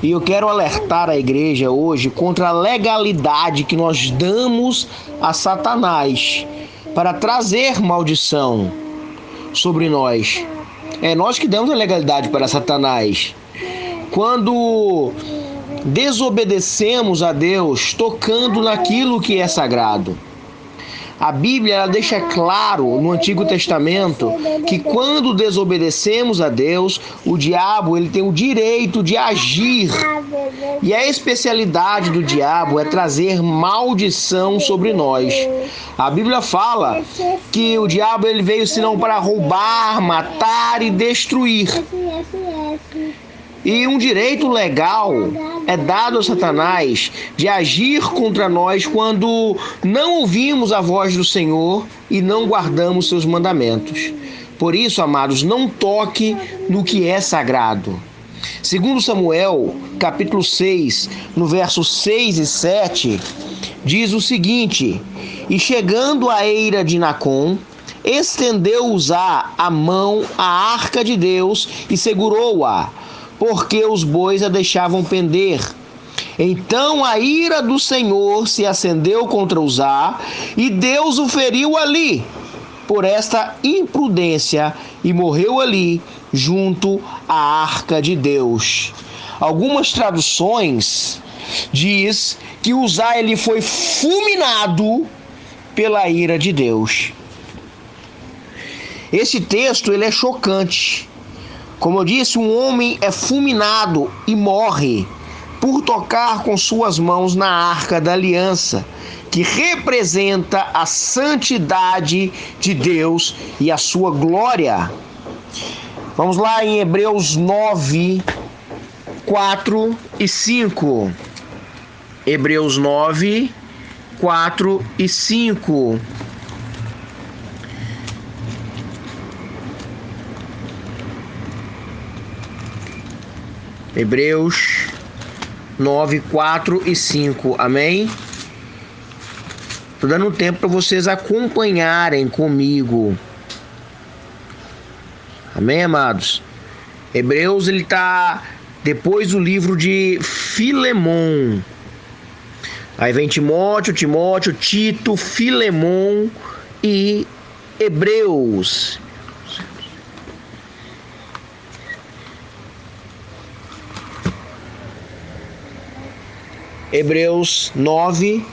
E eu quero alertar a igreja hoje contra a legalidade que nós damos a Satanás para trazer maldição sobre nós. É nós que damos a legalidade para Satanás. Quando desobedecemos a Deus, tocando naquilo que é sagrado. A Bíblia ela deixa claro no Antigo Testamento que quando desobedecemos a Deus, o diabo ele tem o direito de agir. E a especialidade do diabo é trazer maldição sobre nós. A Bíblia fala que o diabo ele veio senão para roubar, matar e destruir. E um direito legal é dado a Satanás de agir contra nós quando não ouvimos a voz do Senhor e não guardamos seus mandamentos. Por isso, amados, não toque no que é sagrado. Segundo Samuel, capítulo 6, no versos 6 e 7, diz o seguinte: E chegando à eira de Nacon, estendeu Uzá a mão à arca de Deus e segurou-a, porque os bois a deixavam pender. Então a ira do Senhor se acendeu contra Uzá, e Deus o feriu ali, por esta imprudência, e morreu ali, junto à arca de Deus. Algumas traduções diz que Uzá ele foi fulminado pela ira de Deus. Esse texto ele é chocante. Como eu disse, um homem é fulminado e morre por tocar com suas mãos na arca da aliança, que representa a santidade de Deus e a sua glória. Vamos lá em Hebreus 9, 4 e 5. Hebreus 9, 4 e 5. Hebreus 9, 4 e 5. Amém? Estou dando tempo para vocês acompanharem comigo. Amém, amados? Hebreus, ele está depois do livro de Filemon. Aí vem Timóteo, Tito, Filemon e Hebreus. Hebreus 9,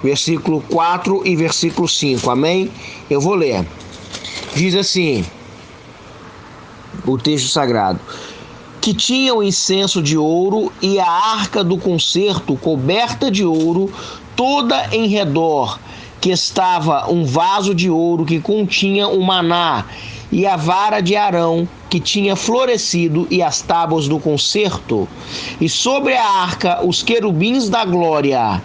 versículo 4 e versículo 5, amém? Eu vou ler. Diz assim, o texto sagrado: que tinha o incenso de ouro e a arca do concerto coberta de ouro, toda em redor, que estava um vaso de ouro que continha o maná, e a vara de Arão, que tinha florescido, e as tábuas do concerto, e sobre a arca os querubins da glória,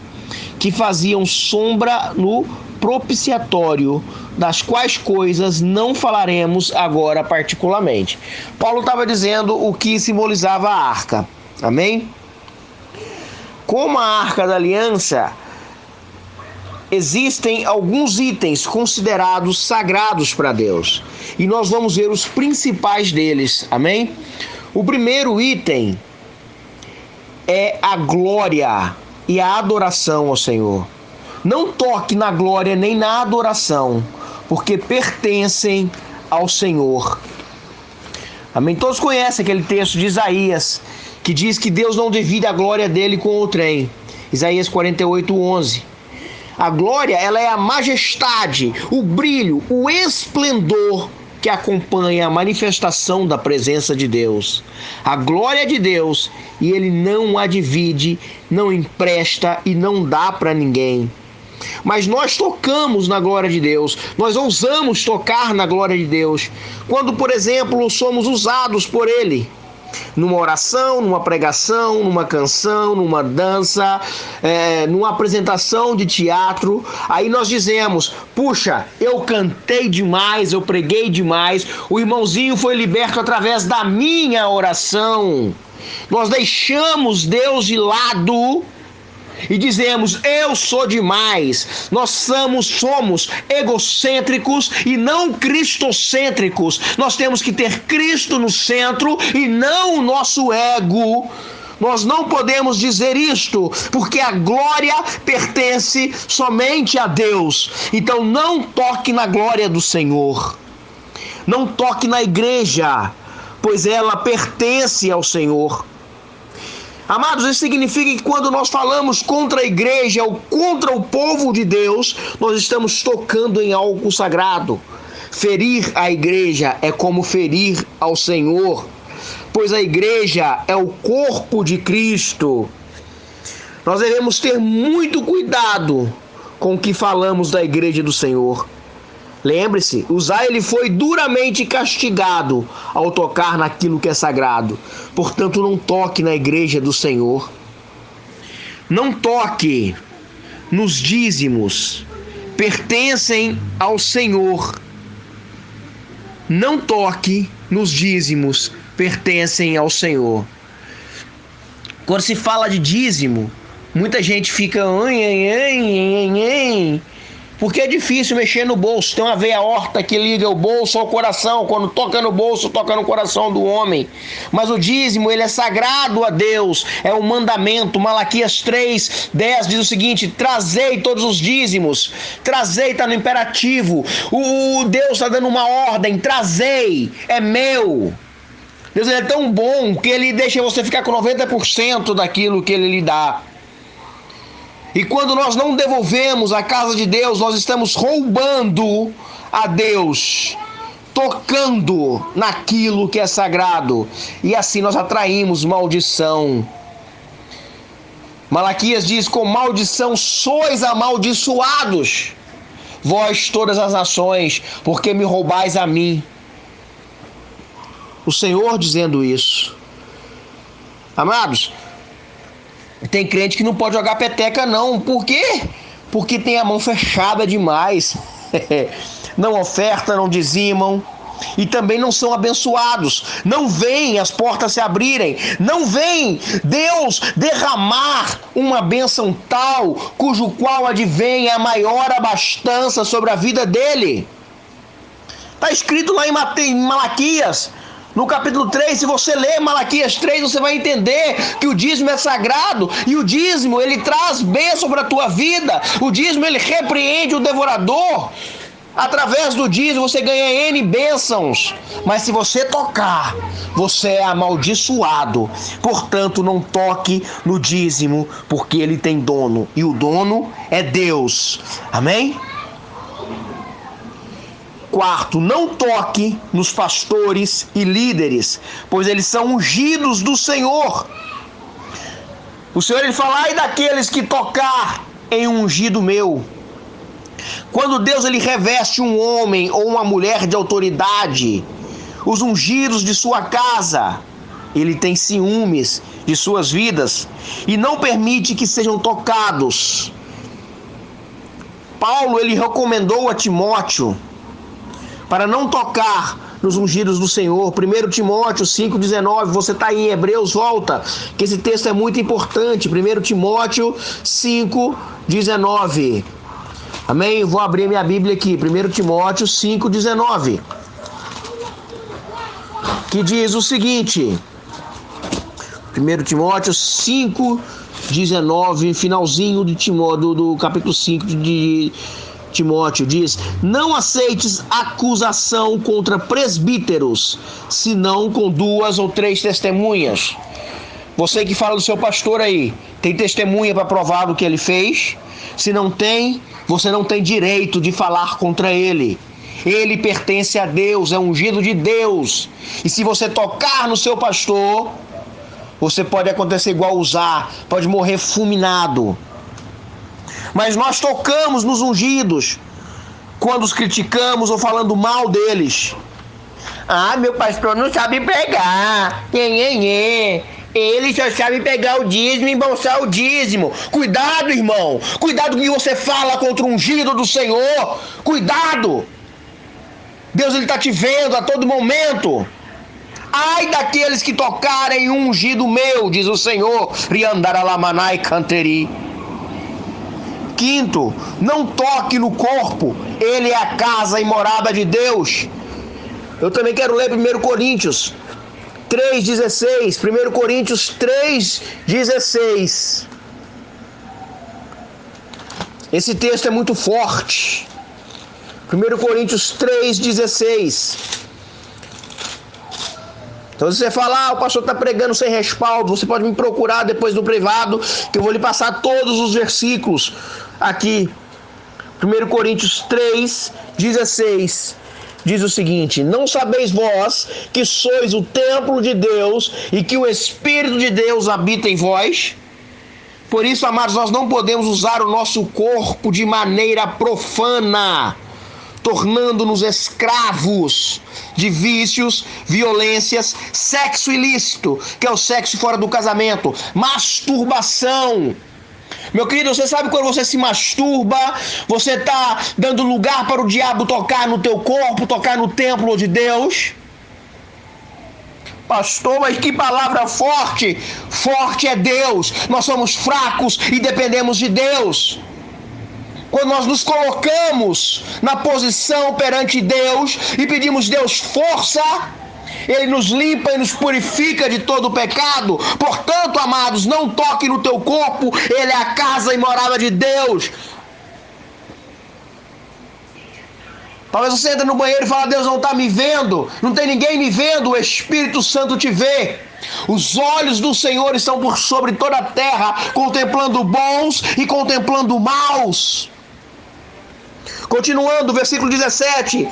que faziam sombra no propiciatório, das quais coisas não falaremos agora particularmente. Paulo estava dizendo o que simbolizava a arca, amém? Como a arca da aliança, existem alguns itens considerados sagrados para Deus. E nós vamos ver os principais deles, amém? O primeiro item é a glória e a adoração ao Senhor. Não toque na glória nem na adoração, porque pertencem ao Senhor. Amém? Todos conhecem aquele texto de Isaías, que diz que Deus não divide a glória dele com outrem. Isaías 48, 11. A glória, ela é a majestade, o brilho, o esplendor que acompanha a manifestação da presença de Deus. A glória de Deus, e ele não a divide, não empresta e não dá para ninguém. Mas nós tocamos na glória de Deus, nós ousamos tocar na glória de Deus, quando, por exemplo, somos usados por Ele. Numa oração, numa pregação, numa canção, numa dança, numa apresentação de teatro, aí nós dizemos: puxa, eu cantei demais, eu preguei demais, o irmãozinho foi liberto através da minha oração. Nós deixamos Deus de lado e dizemos: eu sou demais. Nós somos egocêntricos e não cristocêntricos. Nós temos que ter Cristo no centro e não o nosso ego, Nós não podemos dizer isto, porque a glória pertence somente a Deus. Então não toque na glória do Senhor. Não toque na igreja, pois ela pertence ao Senhor. Amados, isso significa que quando nós falamos contra a igreja ou contra o povo de Deus, nós estamos tocando em algo sagrado. Ferir a igreja é como ferir ao Senhor, pois a igreja é o corpo de Cristo. Nós devemos ter muito cuidado com o que falamos da igreja do Senhor. Lembre-se, Uzá ele foi duramente castigado ao tocar naquilo que é sagrado. Portanto, não toque na igreja do Senhor. Não toque nos dízimos. Pertencem ao Senhor. Não toque nos dízimos. Pertencem ao Senhor. Quando se fala de dízimo, muita gente fica porque é difícil mexer no bolso. Tem uma veia aorta que liga o bolso ao coração. Quando toca no bolso, toca no coração do homem. Mas o dízimo, ele é sagrado a Deus. É um mandamento. Malaquias 3:10 diz o seguinte: trazei todos os dízimos. Trazei está no imperativo. O Deus está dando uma ordem. Trazei. É meu. Deus ele é tão bom que ele deixa você ficar com 90% daquilo que ele lhe dá. E quando nós não devolvemos a casa de Deus, nós estamos roubando a Deus, tocando naquilo que é sagrado. E assim nós atraímos maldição. Malaquias diz: com maldição sois amaldiçoados, vós todas as nações, porque me roubais a mim. O Senhor dizendo isso. Amados, tem crente que não pode jogar peteca não. Por quê? Porque tem a mão fechada demais. Não oferta, não dizimam. E também não são abençoados. Não veem as portas se abrirem. Não veem Deus derramar uma bênção tal, cujo qual advém a maior abastança sobre a vida dele. Está escrito lá em Malaquias. No capítulo 3, se você ler Malaquias 3, você vai entender que o dízimo é sagrado. E o dízimo, ele traz bênção para a tua vida. O dízimo, ele repreende o devorador. Através do dízimo, você ganha N bênçãos. Mas se você tocar, você é amaldiçoado. Portanto, não toque no dízimo, porque ele tem dono. E o dono é Deus. Amém? Quarto, não toque nos pastores e líderes, pois eles são ungidos do Senhor. O Senhor ele fala: ai daqueles que tocar em um ungido meu. Quando Deus ele reveste um homem ou uma mulher de autoridade, os ungidos de sua casa, ele tem ciúmes de suas vidas e não permite que sejam tocados. Paulo ele recomendou a Timóteo para não tocar nos ungidos do Senhor. 1 Timóteo 5,19, você está aí em Hebreus, volta, que esse texto é muito importante. 1 Timóteo 5,19. Amém? Vou abrir minha Bíblia aqui. 1 Timóteo 5,19. Que diz o seguinte. 1 Timóteo 5,19, finalzinho do capítulo 5 de Timóteo diz: não aceites acusação contra presbíteros, senão com 2 ou 3 testemunhas. Você que fala do seu pastor aí, tem testemunha para provar do que ele fez? Se não tem, você não tem direito de falar contra ele. Ele pertence a Deus, é ungido de Deus. E se você tocar no seu pastor, você pode acontecer igual Uzá, pode morrer fulminado. Mas nós tocamos nos ungidos quando os criticamos ou falando mal deles. Ah, meu pastor não sabe pregar. Ele só sabe pegar o dízimo e embolsar o dízimo. Cuidado, irmão. Cuidado com o que você fala contra o ungido do Senhor. Cuidado. Deus está te vendo a todo momento. Ai daqueles que tocarem um ungido meu, diz o Senhor. Riandaralamanai canteri. Quinto, não toque no corpo, ele é a casa e morada de Deus. Eu também quero ler 1 Coríntios 3,16. 1 Coríntios 3,16. Esse texto é muito forte. 1 Coríntios 3,16. Então, se você falar, o pastor está pregando sem respaldo, você pode me procurar depois no privado, que eu vou lhe passar todos os versículos aqui. 1 Coríntios 3,16 diz o seguinte: não sabeis vós que sois o templo de Deus e que o Espírito de Deus habita em vós? Por isso, amados, nós não podemos usar o nosso corpo de maneira profana, tornando-nos escravos de vícios, violências, sexo ilícito, que é o sexo fora do casamento, masturbação. Meu querido, você sabe quando você se masturba, você está dando lugar para o diabo tocar no teu corpo, tocar no templo de Deus? Pastor, mas que palavra forte! Forte é Deus. Nós somos fracos e dependemos de Deus. Quando nós nos colocamos na posição perante Deus e pedimos Deus força, Ele nos limpa e nos purifica de todo o pecado. Portanto, amados, não toque no teu corpo, ele é a casa e morada de Deus. Talvez você entre no banheiro e fale: Deus não está me vendo, não tem ninguém me vendo, o Espírito Santo te vê. Os olhos do Senhor estão por sobre toda a terra, contemplando bons e contemplando maus. Continuando, versículo 17,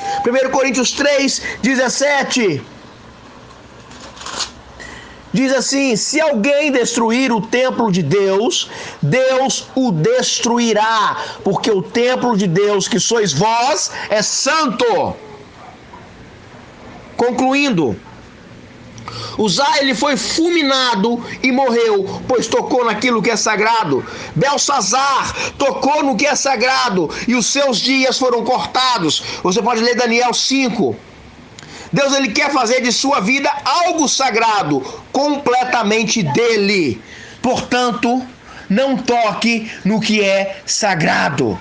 1 Coríntios 3, 17. Diz assim: se alguém destruir o templo de Deus, Deus o destruirá, porque o templo de Deus, que sois vós, é santo. Concluindo, Uzá, ele foi fulminado e morreu, pois tocou naquilo que é sagrado. Belsazar tocou no que é sagrado e os seus dias foram cortados. Você pode ler Daniel 5. Deus, ele quer fazer de sua vida algo sagrado, completamente dele. Portanto, não toque no que é sagrado.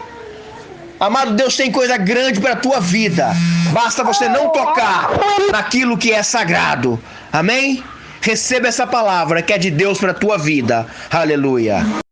Amado, Deus tem coisa grande para a tua vida. Basta você não tocar naquilo que é sagrado. Amém? Receba essa palavra que é de Deus para a tua vida. Aleluia.